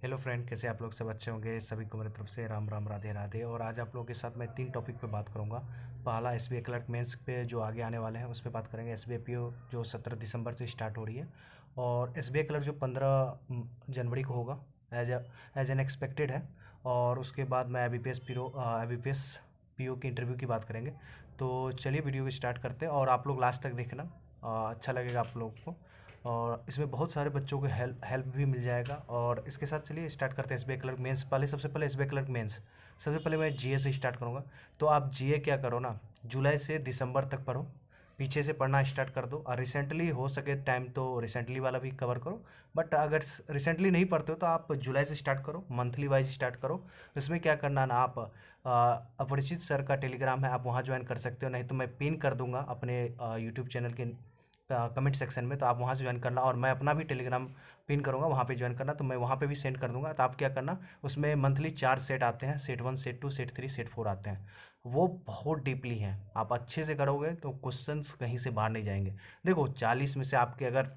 Hello friend, कैसे आप लोग सब अच्छे होंगे। सभी को मेरी तरफ से राम राम राधे राधे। और आज आप लोगों के साथ मैं 3 टॉपिक पे बात करूंगा। पहला एसबीआई क्लर्क मेंस पे जो आगे आने वाले हैं उस पे बात करेंगे। एसबीआई पीओ जो 17 दिसंबर से स्टार्ट हो रही है, और एसबीआई क्लर्क जो 15 जनवरी को होगा एज एन एक्सपेक्टेड है। और उसके बाद मैं एबीपीएस पीओ की इंटरव्यू की बात करेंगे। तो चलिए वीडियो को स्टार्ट करते हैं और आप लोग लास्ट तक देखना। अच्छा लगेगा आप लोगों को, और इसमें बहुत सारे बच्चों को हेल्प भी मिल जाएगा। और इसके साथ चलिए स्टार्ट करते हैं एसबीआई क्लर्क मेंस। सबसे पहले एसबीआई क्लर्क मेंस, सबसे पहले मैं जीए से स्टार्ट करूँगा। तो आप जीए क्या करो ना, जुलाई से दिसंबर तक पढ़ो, पीछे से पढ़ना स्टार्ट कर दो। और रिसेंटली हो सके टाइम तो रिसेंटली वाला भी कवर करो। बट अगर रिसेंटली नहीं पढ़ते हो तो आप जुलाई से स्टार्ट करो, मंथली वाइज स्टार्ट करो। इसमें क्या करना ना, आप अपरिचित सर का टेलीग्राम है, आप वहाँ ज्वाइन कर सकते हो, नहीं तो मैं पिन कर दूंगा अपने यूट्यूब चैनल के कमेंट सेक्शन में, तो आप वहाँ से ज्वाइन करना। और मैं अपना भी टेलीग्राम पिन करूँगा, वहाँ पे ज्वाइन करना, तो मैं वहाँ पे भी सेंड कर दूंगा। तो आप क्या करना, उसमें मंथली 4 सेट आते हैं, सेट 1 सेट 2 सेट 3 सेट 4 आते हैं। वो बहुत डीपली हैं, आप अच्छे से करोगे तो क्वेश्चंस कहीं से बाहर नहीं जाएंगे। देखो 40 में से आपके, अगर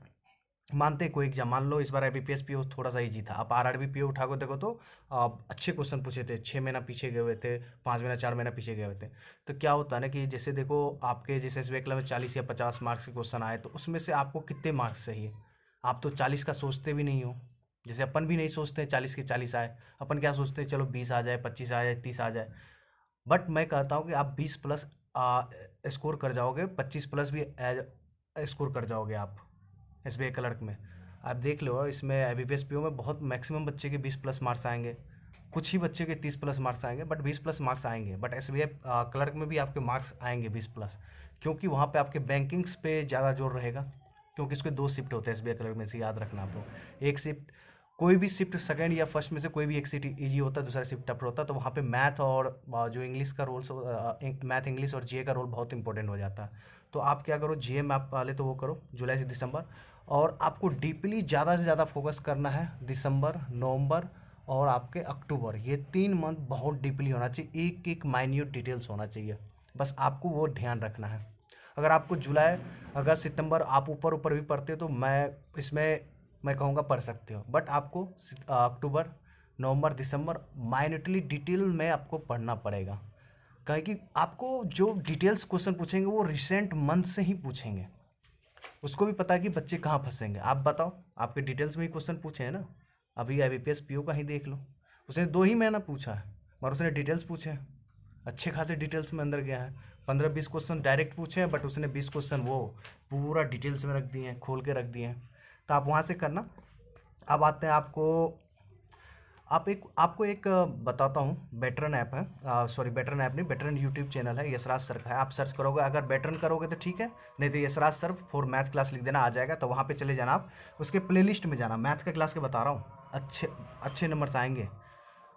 मानते हैं कोई एग्जाम, मान लो इस बार आईबीपीएस पीओ थोड़ा सा इजी था, आप आरआरबी पीओ उठा को देखो तो अच्छे क्वेश्चन पूछे थे। 6 महीना पीछे गए हुए थे, 5 महीना 4 महीना पीछे गए हुए थे। तो क्या होता है ना कि जैसे देखो, आपके जैसे एसबीआई क्लब में 40 या 50 मार्क्स के क्वेश्चन आए, तो उसमें से आपको कितने मार्क्स चाहिए। आप तो 40 का सोचते भी नहीं हो, जैसे अपन भी नहीं सोचते 40 के 40 आए। अपन क्या सोचते हैं, चलो 20 आ जाए, 25 आ जाए, 30 आ जाए। बट मैं कहता हूँ कि आप 20 प्लस स्कोर कर जाओगे, 25 प्लस भी स्कोर कर जाओगे आप एसबीआई क्लर्क में। आप देख लो, इसमें एबीपीएस पीओ में बहुत मैक्सिमम बच्चे के 20 प्लस मार्क्स आएंगे, कुछ ही बच्चे के 30 प्लस मार्क्स आएंगे, बट 20 प्लस मार्क्स आएंगे। बट एसबीआई क्लर्क में भी आपके मार्क्स आएंगे 20 प्लस, क्योंकि वहाँ पे आपके बैंकिंग्स पे ज़्यादा जोर रहेगा। क्योंकि इसके 2 शिफ्ट होते हैं एसबीआई क्लर्क में से, याद रखना आप लोग। एक शिफ्ट, कोई भी शिफ्ट सेकंड या फर्स्ट में से कोई भी एक शिफ्ट इजी होता है, दूसरा शिफ्ट टफ होता है। तो वहाँ पे मैथ और जो इंग्लिश का रोल, मैथ इंग्लिश और जीए का रोल बहुत इंपॉर्टेंट हो जाता है। तो आप क्या करो, जीए में आप पहले तो वो करो जुलाई से दिसंबर। और आपको डीपली ज़्यादा से ज़्यादा फोकस करना है दिसंबर, नवंबर और आपके अक्टूबर, ये 3 मंथ बहुत डीपली होना चाहिए, एक एक माइन्यूट डिटेल्स होना चाहिए। बस आपको वो ध्यान रखना है। अगर आपको जुलाई, अगस्त, सितंबर आप ऊपर ऊपर भी पढ़ते हो तो मैं कहूँगा पढ़ सकते हो। बट आपको अक्टूबर, नवंबर, दिसंबर माइन्यूटली डिटेल में आपको पढ़ना पड़ेगा। कहें कि आपको जो डिटेल्स क्वेश्चन पूछेंगे वो रिसेंट मंथ से ही पूछेंगे। उसको भी पता है कि बच्चे कहाँ फंसेंगे। आप बताओ, आपके डिटेल्स में ही क्वेश्चन पूछे हैं ना। अभी आईबीपीएस पीओ का ही देख लो, उसने 2 ही महीना पूछा है, मगर उसने डिटेल्स पूछे हैं, अच्छे खासे डिटेल्स में अंदर गया है। 15-20 क्वेश्चन डायरेक्ट पूछे हैं, बट उसने 20 क्वेश्चन वो पूरा डिटेल्स में रख दिए हैं, खोल के रख दिए हैं। तो आप वहाँ से करना। अब आते हैं आपको एक बताता हूँ। बेटरन ऐप है, सॉरी बेटरन ऐप नहीं, बेटरन यूट्यूब चैनल है, यशराज सर का है। आप सर्च करोगे, अगर बेटरन करोगे तो ठीक है, नहीं तो Yashraj sir for math class लिख देना, आ जाएगा। तो वहाँ पे चले जाना, आप उसके प्लेलिस्ट में जाना, मैथ का क्लास के बता रहा हूँ, अच्छे अच्छे नंबर्स आएंगे।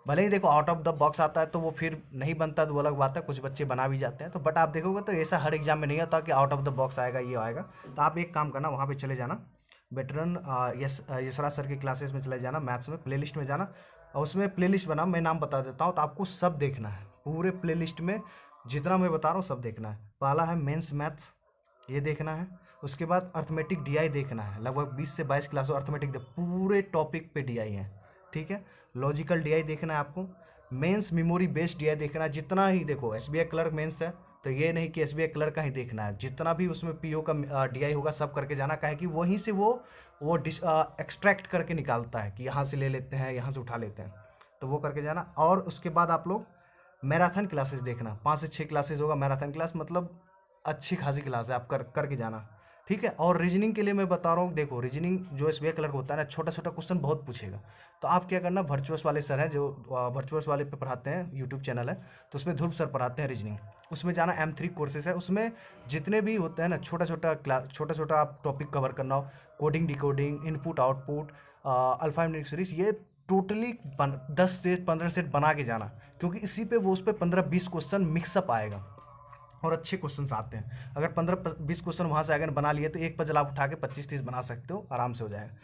भले ही देखो आउट ऑफ द बॉक्स आता है तो वो फिर नहीं बनता, तो वो अलग बात है, कुछ बच्चे बना भी जाते हैं। तो बट आप देखोगे तो ऐसा हर एग्जाम में नहीं होता कि आउट ऑफ द बॉक्स आएगा, ये आएगा। तो आप एक काम करना, वहाँ पे चले जाना, बेटरन यशराज सर की क्लासेस में चले जाना, मैथ्स में प्लेलिस्ट में जाना, और उसमें प्लेलिस्ट बना, मैं नाम बता देता हूँ। तो आपको सब देखना है, पूरे प्लेलिस्ट में जितना मैं बता रहा हूँ सब देखना है। पहला है मेंस मैथ्स, ये देखना है। उसके बाद अर्थमेटिक डीआई देखना है, लगभग 20 से 22 क्लास अर्थमेटिक पूरे टॉपिक पे डीआई है, ठीक है। लॉजिकल डीआई देखना है आपको। मेंस मेमोरी बेस्ड डीआई देखना है, जितना ही देखो एसबीआई क्लर्क मेंस है, तो ये नहीं कि एसबीआई क्लर्क का ही देखना है, जितना भी उसमें पीओ का डीआई होगा सब करके जाना। काहे कि वहीं से वो एक्सट्रैक्ट करके निकालता है कि यहाँ से ले लेते हैं, यहाँ से उठा लेते हैं, तो वो करके जाना। और उसके बाद आप लोग मैराथन क्लासेस देखना, 5 से 6 क्लासेस होगा मैराथन क्लास, मतलब अच्छी खासी क्लास है, आप करके जाना, ठीक है। और रीजनिंग के लिए मैं बता रहा हूँ, देखो रीजनिंग जो एसबीआई क्लर्क होता है ना, छोटा छोटा क्वेश्चन बहुत पूछेगा। तो आप क्या करना, वर्चुअस वाले सर हैं जो वर्चुअस वाले पे पढ़ाते हैं, यूट्यूब चैनल है, तो उसमें ध्रुव सर पढ़ाते हैं रीजनिंग। उसमें जाना, M3 कोर्सेज है, उसमें जितने भी होते हैं ना, छोटा छोटा क्लास, छोटा छोटा आप टॉपिक कवर करना हो, coding, decoding, input output, alphanumeric series, ये टोटली 10 से 15 सेट बना के जाना। क्योंकि इसी पे वो उस पर 15-20 क्वेश्चन मिक्सअप आएगा, और अच्छे क्वेश्चंस आते हैं। अगर 15-20 क्वेश्चन वहाँ से अगर बना लिए तो एक पजल आप उठा के 25-30 बना सकते हो, आराम से हो जाएगा।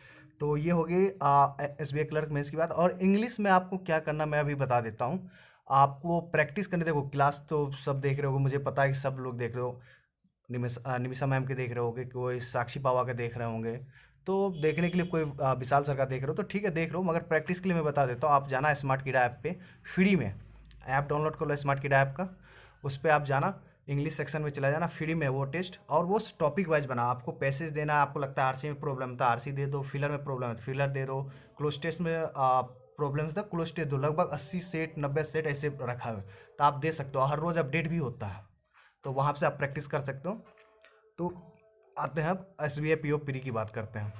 तो ये हो गई एसबीआई क्लर्क मेंस की बात। और इंग्लिश में आपको क्या करना मैं अभी बता देता हूँ। आपको प्रैक्टिस करने, देखो क्लास तो सब देख रहे होगे, मुझे पता है कि सब लोग देख रहे हो, निमिषा मैम के देख रहे होगे, कोई साक्षी पावा के देख रहे होंगे, तो देखने के लिए कोई विशाल सर का देख रहे हो तो ठीक है देख लो, मगर प्रैक्टिस के लिए मैं बता देता हूँ। आप जाना स्मार्ट कीड़ा ऐप पे, फ्री में ऐप डाउनलोड कर लो स्मार्ट कीड़ा ऐप का। उस पर आप जाना, इंग्लिश सेक्शन में चला जाना, फ्री में वो टेस्ट, और वो टॉपिक वाइज बना। आपको पैसेज देना, आपको लगता है आरसी में प्रॉब्लम था आरसी दे दो, फिलर में प्रॉब्लम है तो फिलर दे दो, क्लोज टेस्ट में प्रॉब्लम्स था क्लोज टेस्ट दो। लगभग 80 सेट 90 सेट ऐसे रखा है, तो आप दे सकते हो। हर रोज़ अपडेट भी होता है, तो वहाँ से आप प्रैक्टिस कर सकते हो। तो आते हैं अब SBI PO प्री की बात करते हैं।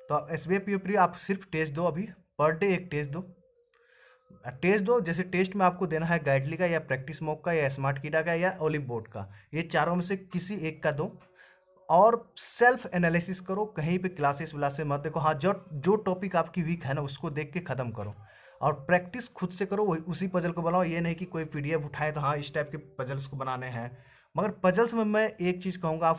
तो SBI PO प्री आप सिर्फ टेस्ट दो, अभी पर डे एक टेस्ट दो। जैसे टेस्ट में आपको देना है गाइडली का या प्रैक्टिस मॉक का या स्मार्ट कीड़ा का या ओलिव बोर्ड का, ये चारों में से किसी एक का दो। और सेल्फ एनालिसिस करो, कहीं पे क्लासेस व्लासेस मत देखो। हाँ, जो टॉपिक आपकी वीक है ना उसको देख के ख़त्म करो, और प्रैक्टिस खुद से करो, वही उसी पजल को बनाओ। ये नहीं कि कोई PDF उठाए तो हाँ इस टाइप के पजल्स को बनाने हैं। मगर पजल्स में मैं एक चीज़ कहूँगा, आप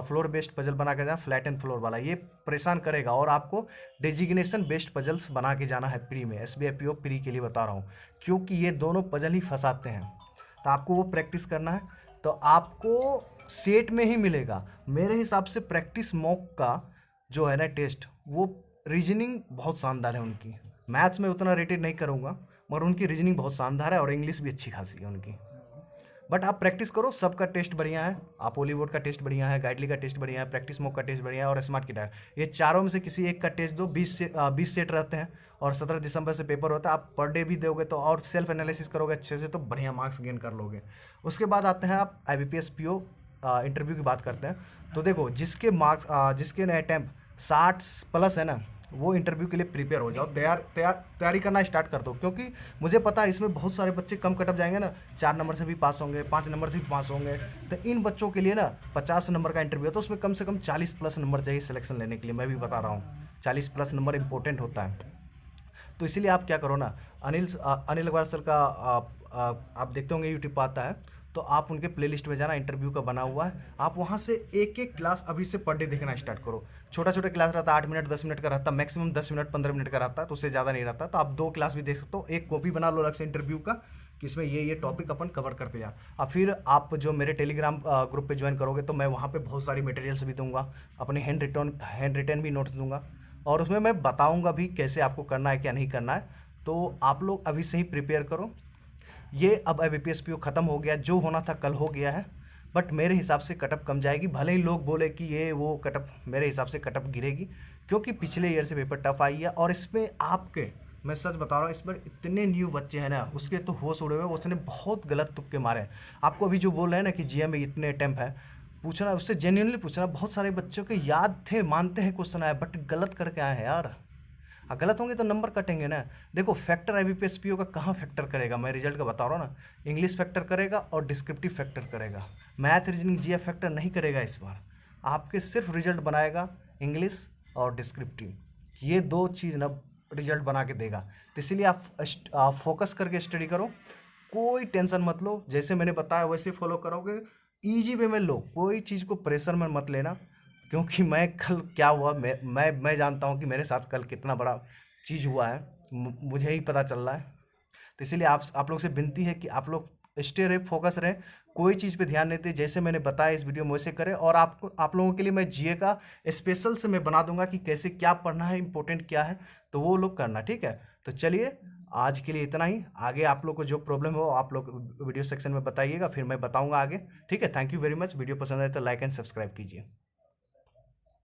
फ्लोर बेस्ड पजल बना के जाना, फ्लैट एंड फ्लोर वाला, ये परेशान करेगा। और आपको डेजिग्नेशन बेस्ड पजल्स बना के जाना है प्री में, SBI PO प्री के लिए बता रहा हूँ, क्योंकि ये दोनों पजल ही फंसाते हैं। तो आपको वो प्रैक्टिस करना है, तो आपको सेट में ही मिलेगा। मेरे हिसाब से प्रैक्टिस मॉक का जो है ना टेस्ट, वो रीजनिंग बहुत शानदार है उनकी। मैथ्स में उतना रेटेड नहीं करूँगा, मगर उनकी रीजनिंग बहुत शानदार है और इंग्लिश भी अच्छी खासी है उनकी। बट आप प्रैक्टिस करो, सबका टेस्ट बढ़िया है। आप ओलीवुड का टेस्ट बढ़िया है, गाइडली का टेस्ट बढ़िया है, प्रैक्टिस मॉक का टेस्ट बढ़िया है और स्मार्ट कीड़ा है। ये चारों में से किसी एक का टेस्ट दो। 20 सेट रहते हैं और 17 दिसंबर से पेपर होता है। आप पर डे भी दोगे तो और सेल्फ एनालिसिस करोगे अच्छे से तो बढ़िया मार्क्स गेन कर लोगे। उसके बाद आते हैं आप IBPS PO इंटरव्यू की बात करते हैं। तो देखो, जिसके मार्क्स जिसके अटैम्प्ट 60 प्लस है ना, वो इंटरव्यू के लिए प्रिपेयर हो जाओ, तैयारी करना स्टार्ट कर दो। क्योंकि मुझे पता है इसमें बहुत सारे बच्चे कम कटअप जाएंगे ना, 4 नंबर से भी पास होंगे, 5 नंबर से भी पास होंगे। तो इन बच्चों के लिए ना 50 नंबर का इंटरव्यू है, तो उसमें कम से कम 40 प्लस नंबर चाहिए सिलेक्शन लेने के लिए। मैं भी बता रहा हूँ 40 प्लस नंबर इंपॉर्टेंट होता है। तो इसीलिए आप क्या करो ना, अनिल अग्रवाल सर का आप देखते होंगे यूट्यूब पर आता है, तो आप उनके प्लेलिस्ट में जाना, इंटरव्यू का बना हुआ है। आप वहाँ से एक एक क्लास अभी से पर डे देखना स्टार्ट करो। छोटा छोटा क्लास रहता है, 8 मिनट 10 मिनट का रहता है, मैक्सिमम 10 मिनट 15 मिनट का रहता है, तो उससे ज़्यादा नहीं रहता। तो आप 2 क्लास भी देख सकते हो। एक कॉपी बना लो अलग से इंटरव्यू का, कि इसमें ये टॉपिक अपन कवर करते जाए। और फिर आप जो मेरे टेलीग्राम ग्रुप पे ज्वाइन करोगे, तो मैं वहाँ पे बहुत सारी मटेरियल्स भी दूंगा, अपने हैंड रिटन भी नोट्स दूंगा, और उसमें मैं बताऊंगा भी कैसे आपको करना है क्या नहीं करना है। तो आप लोग अभी से ही प्रिपेयर करो। ये अब IBPS PO ख़त्म हो गया, जो होना था कल हो गया है। बट मेरे हिसाब से कटअप कम जाएगी, भले ही लोग बोले कि ये वो कटअप, मेरे हिसाब से कटअप गिरेगी, क्योंकि पिछले ईयर से पेपर टफ आई है। और इसमें आपके, मैं सच बता रहा हूँ, इसमें इतने न्यू बच्चे हैं ना, उसके तो होश उड़े हुए, उसने बहुत गलत तुक्के मारे हैं। आपको अभी जो बोल रहे हैं ना कि GM में इतने अटैम्प्ट है, पूछना उससे, जेन्युइनली पूछना। बहुत सारे बच्चों के याद थे, मानते हैं क्वेश्चन आए, बट गलत करके आए हैं यार। गलत होंगे तो नंबर कटेंगे ना। देखो, फैक्टर IBPS PO का कहाँ फैक्टर करेगा, मैं रिजल्ट का बता रहा हूँ ना। इंग्लिश फैक्टर करेगा और डिस्क्रिप्टिव फैक्टर करेगा, मैथ रीजनिंग GF फैक्टर नहीं करेगा इस बार। आपके सिर्फ रिजल्ट बनाएगा इंग्लिश और डिस्क्रिप्टिव, ये 2 चीज़ ना रिजल्ट बना के देगा। तो इसीलिए आप फोकस करके स्टडी करो, कोई टेंशन मत लो। जैसे मैंने बताया वैसे फॉलो करोगे, ईजी वे में लो, कोई चीज़ को प्रेशर में मत लेना। क्योंकि मैं कल क्या हुआ, मैं जानता हूँ कि मेरे साथ कल कितना बड़ा चीज़ हुआ है, मुझे ही पता चल रहा है। तो इसीलिए आप लोग से विनती है कि आप लोग स्टे रहे, फोकस रहे, कोई चीज़ पे ध्यान नहीं दें। जैसे मैंने बताया इस वीडियो में वैसे करें। और आप लोगों के लिए मैं GA का स्पेशल से मैं बना दूंगा कि कैसे क्या पढ़ना है, इंपॉर्टेंट क्या है, तो वो लोग करना, ठीक है। तो चलिए, आज के लिए इतना ही। आगे आप लोग को जो प्रॉब्लम हो आप लोग वीडियो सेक्शन में बताइएगा, फिर मैं बताऊँगा आगे, ठीक है। Thank you very much. Video पसंद आए तो लाइक एंड सब्सक्राइब कीजिए।